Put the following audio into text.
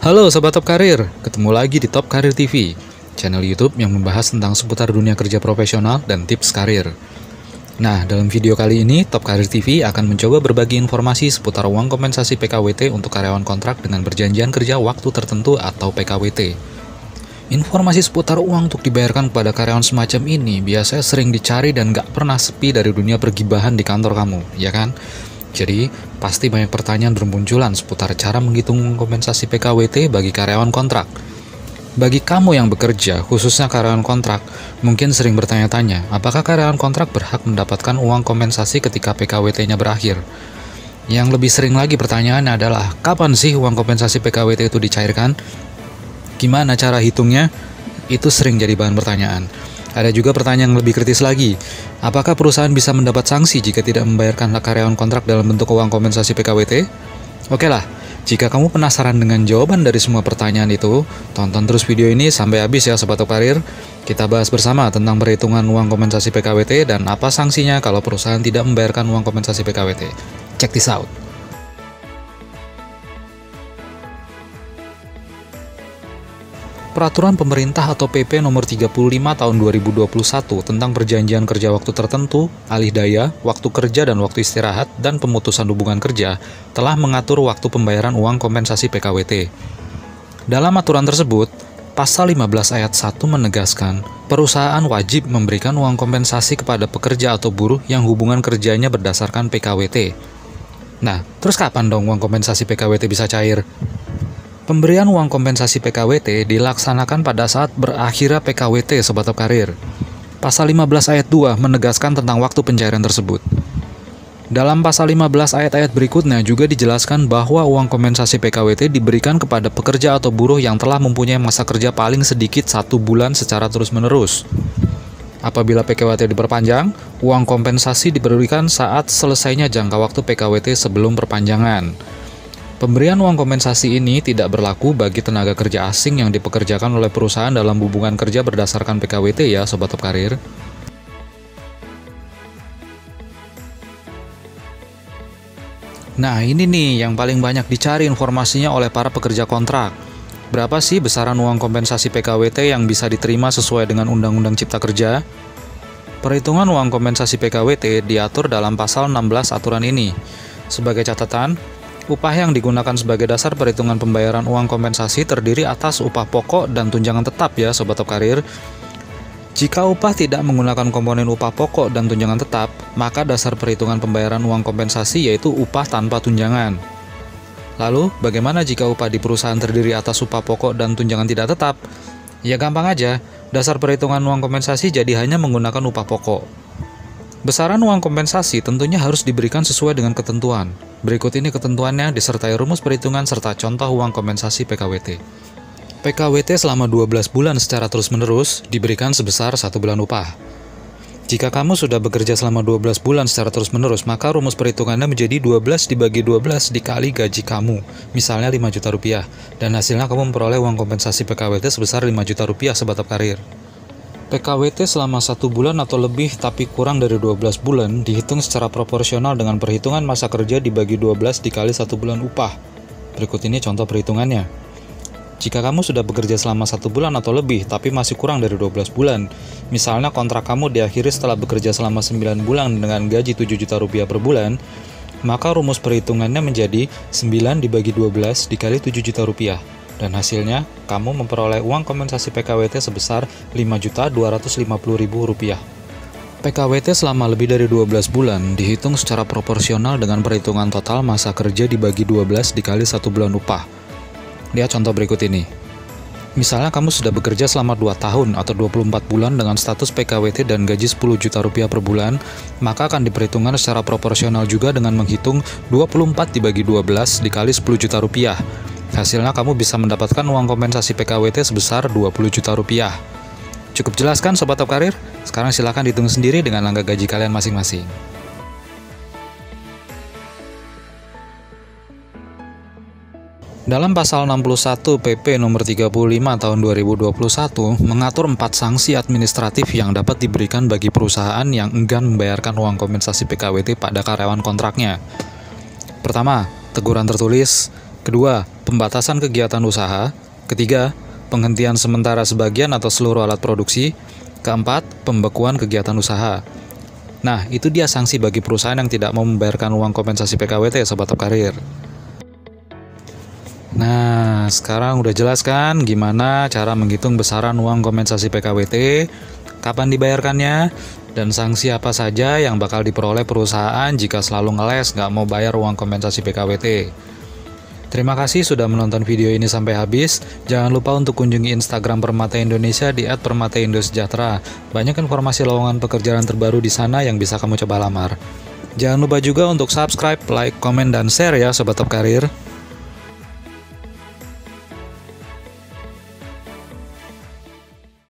Halo Sobat Top Karir, ketemu lagi di Top Karir TV, channel YouTube yang membahas tentang seputar dunia kerja profesional dan tips karir. Nah, dalam video kali ini, Top Karir TV akan mencoba berbagi informasi seputar uang kompensasi PKWT untuk karyawan kontrak dengan perjanjian kerja waktu tertentu atau PKWT. Informasi seputar uang untuk dibayarkan kepada karyawan semacam ini biasanya sering dicari dan gak pernah sepi dari dunia pergibahan di kantor kamu, ya kan? Jadi, pasti banyak pertanyaan bermunculan seputar cara menghitung kompensasi PKWT bagi karyawan kontrak. Bagi kamu yang bekerja, khususnya karyawan kontrak, mungkin sering bertanya-tanya, apakah karyawan kontrak berhak mendapatkan uang kompensasi ketika PKWT-nya berakhir? Yang lebih sering lagi pertanyaannya adalah, kapan sih uang kompensasi PKWT itu dicairkan? Gimana cara hitungnya? Itu sering jadi bahan pertanyaan. Ada juga pertanyaan yang lebih kritis lagi. Apakah perusahaan bisa mendapat sanksi jika tidak membayarkan karyawan kontrak dalam bentuk uang kompensasi PKWT? Oke lah, jika kamu penasaran dengan jawaban dari semua pertanyaan itu, tonton terus video ini sampai habis ya Sobat Top Karir. Kita bahas bersama tentang perhitungan uang kompensasi PKWT dan apa sanksinya kalau perusahaan tidak membayarkan uang kompensasi PKWT. Check this out. Peraturan Pemerintah atau PP Nomor 35 Tahun 2021 tentang Perjanjian Kerja Waktu Tertentu, Alih Daya, Waktu Kerja dan Waktu Istirahat, dan Pemutusan Hubungan Kerja telah mengatur waktu pembayaran uang kompensasi PKWT. Dalam aturan tersebut, Pasal 15 Ayat 1 menegaskan, perusahaan wajib memberikan uang kompensasi kepada pekerja atau buruh yang hubungan kerjanya berdasarkan PKWT. Nah, terus kapan dong uang kompensasi PKWT bisa cair? Pemberian uang kompensasi PKWT dilaksanakan pada saat berakhirnya PKWT Sobat Top Karir. Pasal 15 ayat 2 menegaskan tentang waktu pencairan tersebut. Dalam pasal 15 ayat-ayat berikutnya juga dijelaskan bahwa uang kompensasi PKWT diberikan kepada pekerja atau buruh yang telah mempunyai masa kerja paling sedikit 1 bulan secara terus-menerus. Apabila PKWT diperpanjang, uang kompensasi diberikan saat selesainya jangka waktu PKWT sebelum perpanjangan. Pemberian uang kompensasi ini tidak berlaku bagi tenaga kerja asing yang dipekerjakan oleh perusahaan dalam hubungan kerja berdasarkan PKWT ya Sobat Top Karir. Nah ini nih yang paling banyak dicari informasinya oleh para pekerja kontrak. Berapa sih besaran uang kompensasi PKWT yang bisa diterima sesuai dengan Undang-Undang Cipta Kerja? Perhitungan uang kompensasi PKWT diatur dalam pasal 16 aturan ini. Sebagai catatan, upah yang digunakan sebagai dasar perhitungan pembayaran uang kompensasi terdiri atas upah pokok dan tunjangan tetap ya Sobat Top Karir. Jika upah tidak menggunakan komponen upah pokok dan tunjangan tetap, maka dasar perhitungan pembayaran uang kompensasi yaitu upah tanpa tunjangan. Lalu, bagaimana jika upah di perusahaan terdiri atas upah pokok dan tunjangan tidak tetap? Ya gampang aja, dasar perhitungan uang kompensasi jadi hanya menggunakan upah pokok. Besaran uang kompensasi tentunya harus diberikan sesuai dengan ketentuan. Berikut ini ketentuannya disertai rumus perhitungan serta contoh uang kompensasi PKWT. PKWT selama 12 bulan secara terus-menerus diberikan sebesar 1 bulan upah. Jika kamu sudah bekerja selama 12 bulan secara terus-menerus, maka rumus perhitungannya menjadi 12 dibagi 12 dikali gaji kamu, misalnya 5 juta rupiah, dan hasilnya kamu memperoleh uang kompensasi PKWT sebesar 5 juta rupiah Sobat Top Karir. PKWT selama 1 bulan atau lebih tapi kurang dari 12 bulan dihitung secara proporsional dengan perhitungan masa kerja dibagi 12 dikali 1 bulan upah. Berikut ini contoh perhitungannya. Jika kamu sudah bekerja selama 1 bulan atau lebih tapi masih kurang dari 12 bulan, misalnya kontrak kamu diakhiri setelah bekerja selama 9 bulan dengan gaji 7 juta rupiah per bulan, maka rumus perhitungannya menjadi 9 dibagi 12 dikali 7 juta rupiah. Dan hasilnya, kamu memperoleh uang kompensasi PKWT sebesar Rp5.250.000. PKWT selama lebih dari 12 bulan dihitung secara proporsional dengan perhitungan total masa kerja dibagi 12 dikali 1 bulan upah. Lihat contoh berikut ini. Misalnya kamu sudah bekerja selama 2 tahun atau 24 bulan dengan status PKWT dan gaji 10 juta rupiah per bulan, maka akan diperhitungkan secara proporsional juga dengan menghitung 24 dibagi 12 dikali 10 juta rupiah. Hasilnya kamu bisa mendapatkan uang kompensasi PKWT sebesar 20 juta rupiah. Cukup jelas kan Sobat Top Karir? Sekarang silakan dihitung sendiri dengan angka gaji kalian masing-masing. Dalam pasal 61 PP Nomor 35 Tahun 2021 mengatur 4 sanksi administratif yang dapat diberikan bagi perusahaan yang enggan membayarkan uang kompensasi PKWT pada karyawan kontraknya. Pertama, teguran tertulis. Kedua, pembatasan kegiatan usaha. Ketiga, penghentian sementara sebagian atau seluruh alat produksi. Keempat, pembekuan kegiatan usaha. Nah, itu dia sanksi bagi perusahaan yang tidak mau membayarkan uang kompensasi PKWT, Sobat Top Karir. Nah, sekarang udah jelas kan gimana cara menghitung besaran uang kompensasi PKWT, kapan dibayarkannya, dan sanksi apa saja yang bakal diperoleh perusahaan jika selalu ngeles nggak mau bayar uang kompensasi PKWT. Terima kasih sudah menonton video ini sampai habis. Jangan lupa untuk kunjungi Instagram Permata Indonesia di @permataindosejahtera. Banyak informasi lowongan pekerjaan terbaru di sana yang bisa kamu coba lamar. Jangan lupa juga untuk subscribe, like, komen, dan share ya Sobat Top Karir.